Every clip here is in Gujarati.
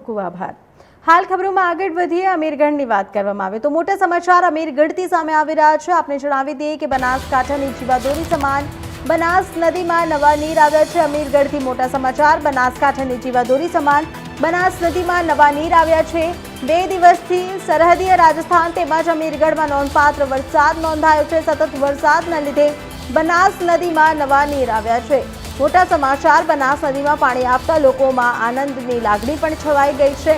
ખૂબ આભાર। હાલ ખબરોમાં આગળ વધીએ। અમીરગઢની વાત કરવામાં આવે તો મોટા સમાચાર અમીરગઢથી સામે આવી રહ્યા છે। આપને જણાવી દઈએ કે બનાસકાંઠાની જીવાદોરી સમાન બનાસ નદીમાં નવા નીર આવ્યા છે। અમીરગઢથી મોટા સમાચાર। બનાસકાંઠાની જીવાદોરી સમાન બનાસ નદીમાં નવા નીર આવ્યા છે। 2 દિવસથી સરહદીય રાજસ્થાન તેમજ અમીરગઢમાં નોંધપાત્ર વરસાદ નોંધાયો છે। સતત વરસાદના લીધે બનાસ નદીમાં નવા નીર આવ્યા છે। મોટા સમાચાર। બનાસ નદીમાં પાણી આવતા લોકોમાં આનંદની લાગણી પણ છવાઈ ગઈ છે।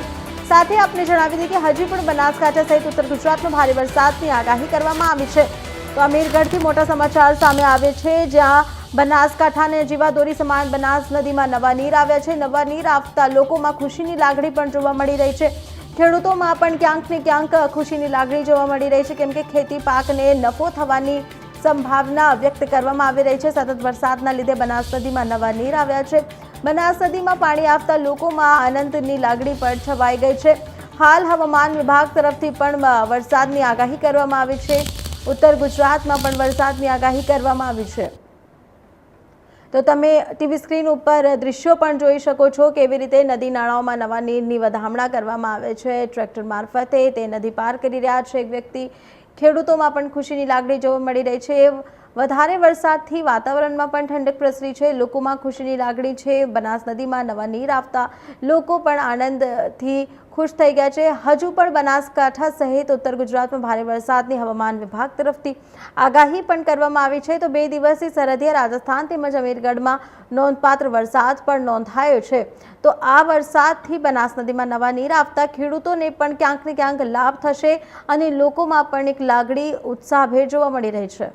સાથે આપને જણાવી દઈએ કે હજી પણ બનાસકાંઠા સહિત ઉત્તર ગુજરાતમાં ભારે વરસાદની આગાહી કરવામાં આવી છે। તો અમીરગઢથી મોટા સમાચાર સામે આવે છે, જ્યાં બનાસકાંઠાને જીવાદોરી સમાન બનાસ નદીમાં નવા નીર આવ્યા છે। નવા નીર આવતા લોકોમાં ખુશીની લાગણી પણ જોવા મળી રહી છે। ખેડૂતોમાં પણ ક્યાંક ને ક્યાંક ખુશીની લાગણી જોવા મળી રહી છે, કેમ કે ખેતી પાકને નફો થવાની સંભાવના વ્યક્ત કરવામાં આવી રહી છે। સતત વરસાદના લીધે બનાસ નદીમાં નવા નીર આવ્યા છે। બનાસ નદીમાં પાણી આવતા લોકોમાં આનંદની લાગણી પણ છવાઈ ગઈ છે। હાલ હવામાન વિભાગ તરફથી પણ વરસાદની આગાહી કરવામાં આવી છે। ઉત્તર ગુજરાતમાં પણ વરસાદની આગાહી કરવામાં આવી છે। તો તમે ટીવી સ્ક્રીન ઉપર દ્રશ્યો પણ જોઈ શકો છો, કેવી રીતે નદી નાળાઓમાં નવા નીરની વધામણા કરવામાં આવે છે। ટ્રેક્ટર મારફતે તે નદી પાર કરી રહ્યા છે એક વ્યક્તિ। ખેડૂતોમાં પણ ખુશીની લાગણી જોવા મળી રહી છે। વધારે વરસાદથી વાતાવરણમાં પણ ઠંડક પ્રસરી છે। લોકોમાં ખુશીની લાગણી છે। બનાસ નદીમાં નવા નીર આવતા લોકો પણ આનંદથી ખુશ થઈ ગયા છે। હજુ પણ બનાસકાંઠા સહિત ઉત્તર ગુજરાતમાં ભારે વરસાદની હવામાન વિભાગ તરફથી આગાહી પણ કરવામાં આવી છે। તો 2 દિવસથી સરહદીય રાજસ્થાન તેમજ અમીરગઢમાં નોંધપાત્ર વરસાદ પણ નોંધાયો છે। તો આ વરસાદથી બનાસ નદીમાં નવા નીર આવતા ખેડૂતોને પણ ક્યાંક ને ક્યાંક લાભ થશે અને લોકોમાં પણ એક લાગણી ઉત્સાહભેર જોવા મળી રહી છે।